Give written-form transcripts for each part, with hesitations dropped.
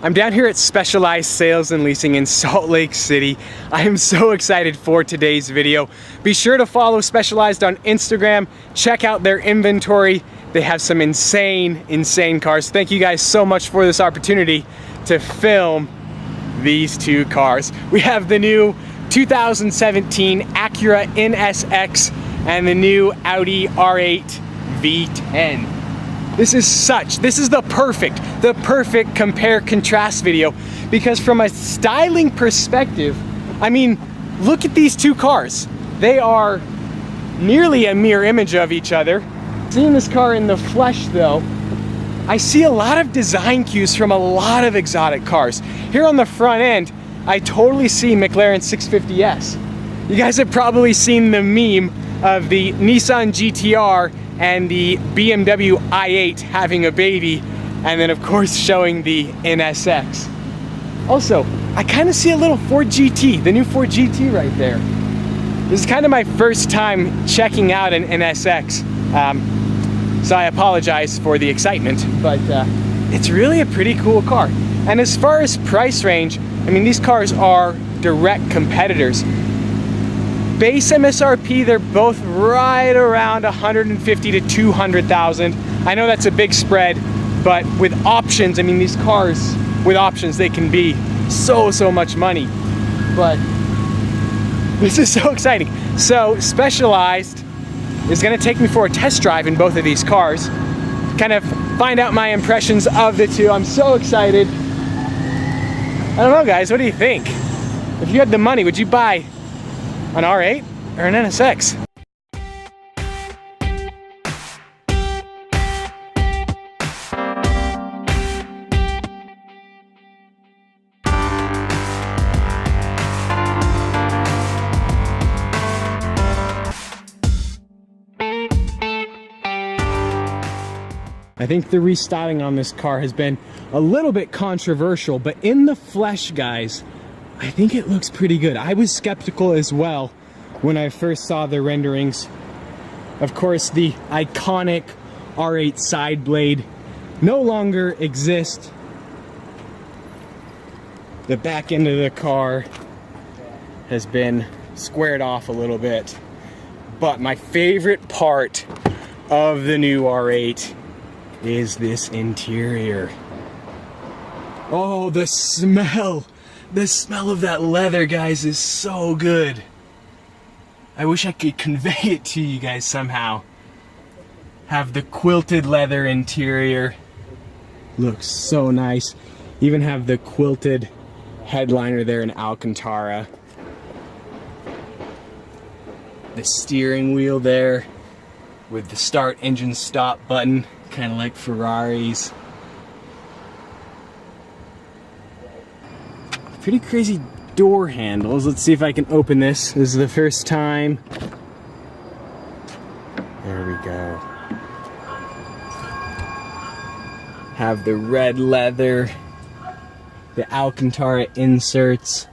I'm down here at Specialized Sales and Leasing in Salt Lake City. I am so excited for today's video. Be sure to follow Specialized on Instagram. Check out their inventory. They have some insane cars. Thank you guys so much for this opportunity to film these two cars. We have the new 2017 Acura NSX and the new Audi R8 V10. This is the perfect compare contrast video, because from a styling perspective, I mean, look at these two cars. They are nearly a mirror image of each other. Seeing this car in the flesh though, I see a lot of design cues from a lot of exotic cars. Here on the front end, I totally see McLaren 650S. You guys have probably seen the meme of the Nissan GTR and the BMW i8 having a baby, and then of course showing the NSX. Also, I kind of see a little Ford GT, the new Ford GT right there. This is kind of my first time checking out an NSX, so I apologize for the excitement, but it's really a pretty cool car. And as far as price range, I mean, these cars are direct competitors. Base MSRP, they're both right around 150 to 200,000. I know that's a big spread, but with options, I mean, these cars with options, they can be so much money. But this is so exciting. So Specialized is gonna take me for a test drive in both of these cars, kind of find out my impressions of the two. I'm so excited. I don't know, guys, what do you think? If you had the money, would you buy an R8 or an NSX? I think the restyling on this car has been a little bit controversial, but in the flesh, guys, I think it looks pretty good. I was skeptical as well when I first saw the renderings. Of course, the iconic R8 side blade no longer exists. The back end of the car has been squared off a little bit. But my favorite part of the new R8 is this interior. Oh, the smell! The smell of that leather, guys, is so good. I wish I could convey it to you guys somehow. Have the quilted leather interior. Looks so nice. Even have the quilted headliner there in Alcantara. The steering wheel there with the start engine stop button, kind of like Ferraris. Pretty crazy door handles. Let's see if I can open this. This is the first time. There we go. Have the red leather, the Alcantara inserts,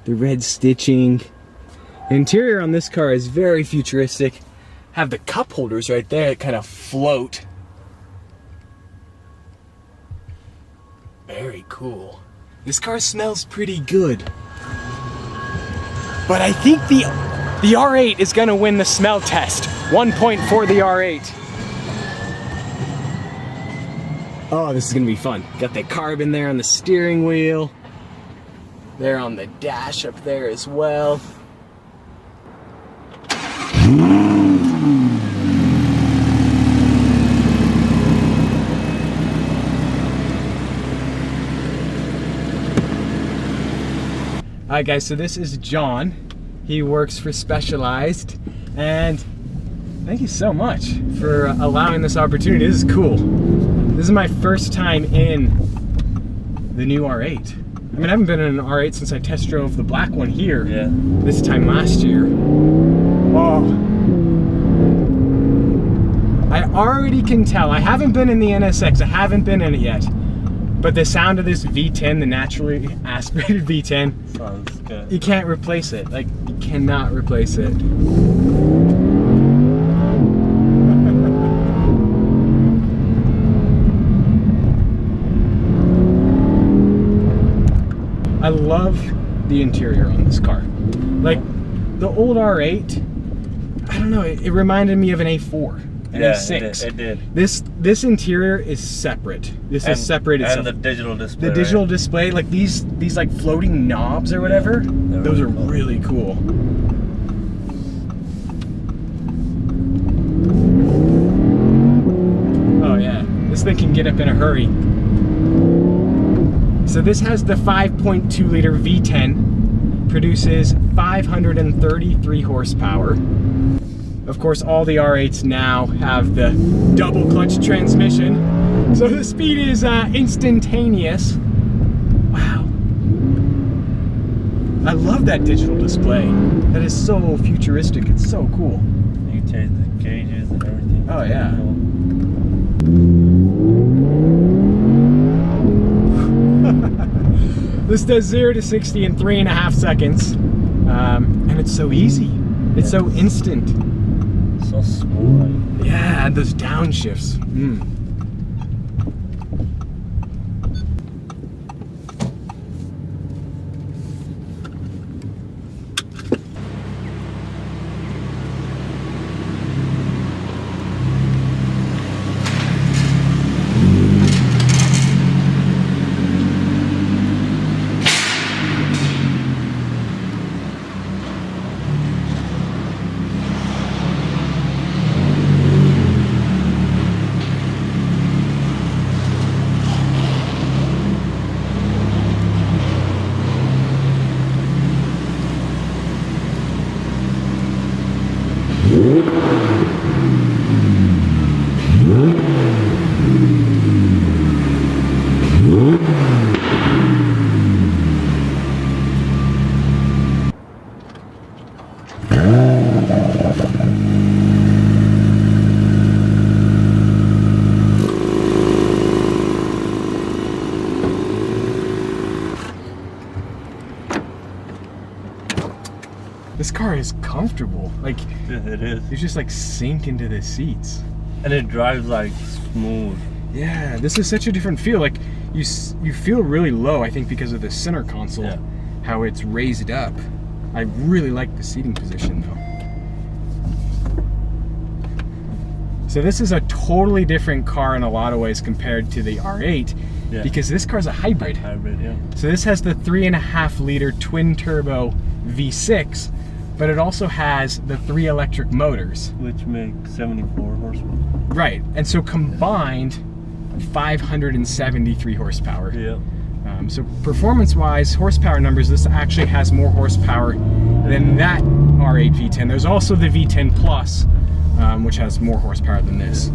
the red stitching. The interior on this car is very futuristic. Have the cup holders right there that kind of float. Very cool. This car smells pretty good. But I think the R8 is gonna win the smell test. 1 point for the R8. Oh, this is gonna be fun. Got the carbon there on the steering wheel. There on the dash up there as well. Alright guys, so this is John. He works for Specialized, and thank you so much for allowing this opportunity. This is cool. This is my first time in the new R8. I mean, I haven't been in an R8 since I test drove the black one here. Yeah. This time last year. Oh. I already can tell. I haven't been in the NSX. I haven't been in it yet. But the sound of this V10, the naturally aspirated V10, sounds good. You can't replace it. Like, you cannot replace it. love the interior on this car. Like the old R8, I don't know, it reminded me of an A4, an A6. It did. This interior is separate. This is separate itself. And the digital display. The digital display, like these like floating knobs or whatever, those are really cool. Oh yeah, this thing can get up in a hurry. So this has the 5.2 liter V10, produces 533 horsepower. Of course, all the R8s now have the double clutch transmission, so the speed is instantaneous. Wow. I love that digital display. That is so futuristic, it's so cool. You can change the gauges and everything. Oh yeah. This does 0 to 60 in 3.5 seconds, and it's so easy. It's so instant. So smooth. Yeah, and those downshifts. This car is comfortable. Like, Yeah, it is. you just like sink into the seats. And it drives like smooth. Yeah, this is such a different feel. Like you feel really low, I think, because of the center console, how it's raised up. I really like the seating position though. So this is a totally different car in a lot of ways compared to the R8, because this car's a hybrid. So this has the 3.5 liter twin turbo V6, but it also has the 3 electric motors, which make 74 horsepower. Right, and so combined 573 horsepower. Yeah. So performance-wise, horsepower numbers, this actually has more horsepower than that R8 V10. There's also the V10 Plus, which has more horsepower than this.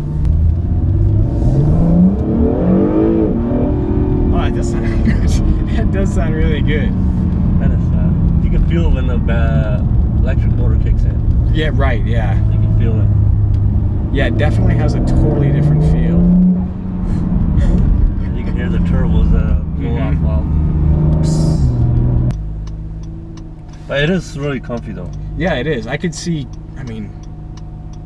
Oh, it does sound good. That does sound really good. That is, you can feel it when the electric motor kicks in. Yeah, right, yeah. You can feel it. Yeah, it definitely has a totally different feel. You can hear the turbos that go off while. But it is really comfy though. Yeah, it is. I could see, I mean,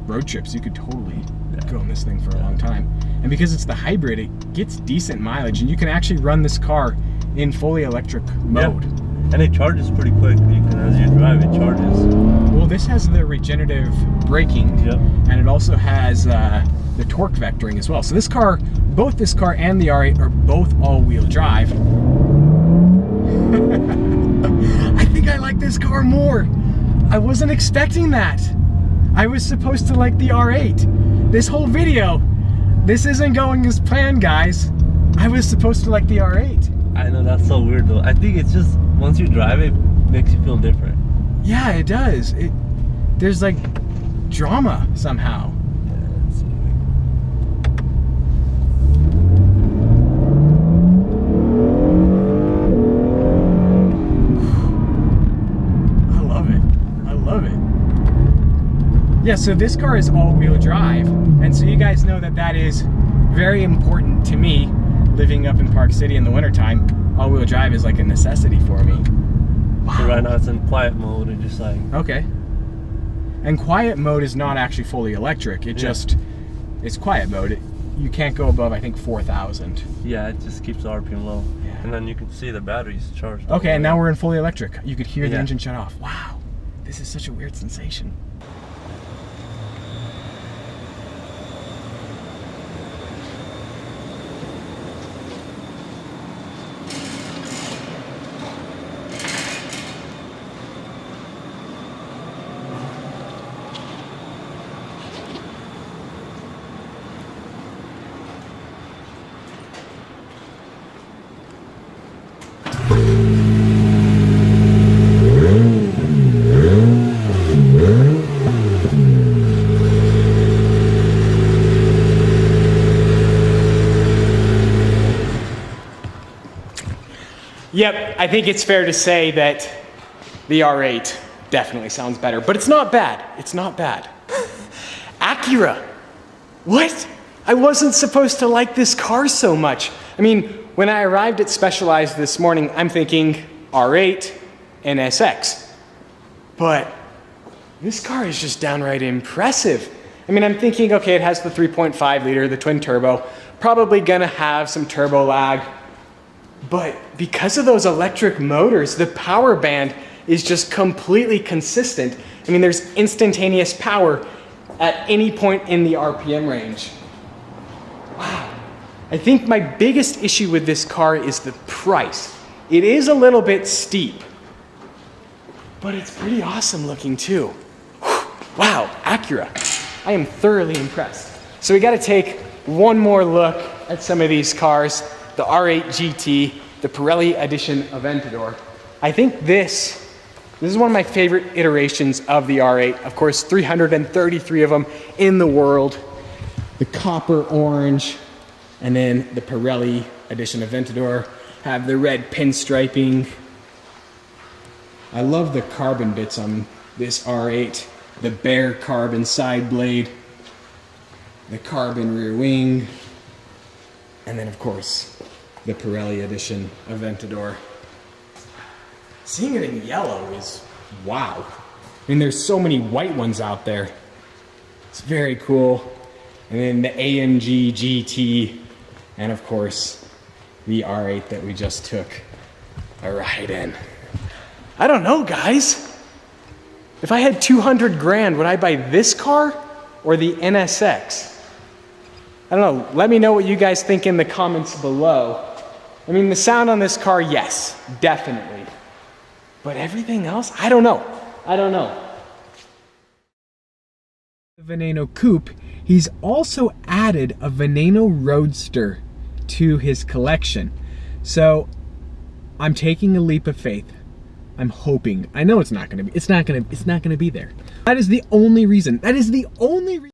road trips, you could totally go on this thing for a long time. And because it's the hybrid, it gets decent mileage, and you can actually run this car in fully electric mode. And it charges pretty quick. You can, as you drive, it charges. Well, this has the regenerative braking, and it also has the torque vectoring as well. So this car, both this car and the R8 are both all-wheel drive. I think I like this car more. I wasn't expecting that. I was supposed to like the R8. This whole video, this isn't going as planned, guys. I was supposed to like the R8. I know, that's so weird though. I think it's just, once you drive it, makes you feel different. Yeah, it does. There's like drama somehow. I love it. I love it. Yeah, so this car is all-wheel drive, and so you guys know that that is very important to me. Living up in Park City in the wintertime, all-wheel drive is like a necessity for me. Wow. So right now it's in quiet mode and just like... Okay. And quiet mode is not actually fully electric. It just, it's quiet mode. You can't go above, I think, 4,000. Yeah, it just keeps the RPM low. Yeah. And then you can see the battery's charged. Okay, and now we're in fully electric. You could hear the Yeah. engine shut off. Wow, this is such a weird sensation. Yep, I think it's fair to say that the R8 definitely sounds better, but it's not bad. It's not bad. Acura. What? I wasn't supposed to like this car so much. I mean, when I arrived at Specialized this morning, I'm thinking R8 NSX. But this car is just downright impressive. I mean, I'm thinking, okay, it has the 3.5 liter, the twin turbo, probably gonna have some turbo lag. But because of those electric motors, the power band is just completely consistent. I mean, there's instantaneous power at any point in the RPM range. Wow. I think my biggest issue with this car is the price. It is a little bit steep, but it's pretty awesome looking too. Wow, Acura. I am thoroughly impressed. So we gotta take one more look at some of these cars. The R8 GT, the Pirelli Edition Aventador. I think this is one of my favorite iterations of the R8. Of course, 333 of them in the world. The copper orange, and then the Pirelli Edition Aventador have the red pinstriping. I love the carbon bits on this R8. The bare carbon side blade, the carbon rear wing, and then of course, the Pirelli Edition Aventador. Seeing it in yellow is wow. I mean, there's so many white ones out there. It's very cool. And then the AMG GT, and of course, the R8 that we just took a ride in. I don't know, guys. If I had 200 grand, would I buy this car or the NSX? I don't know. Let me know what you guys think in the comments below. I mean, the sound on this car, yes, definitely. But everything else, I don't know. I don't know. The Veneno Coupe, he's also added a Veneno Roadster to his collection. So I'm taking a leap of faith. I'm hoping. I know it's not gonna be there. That is the only reason.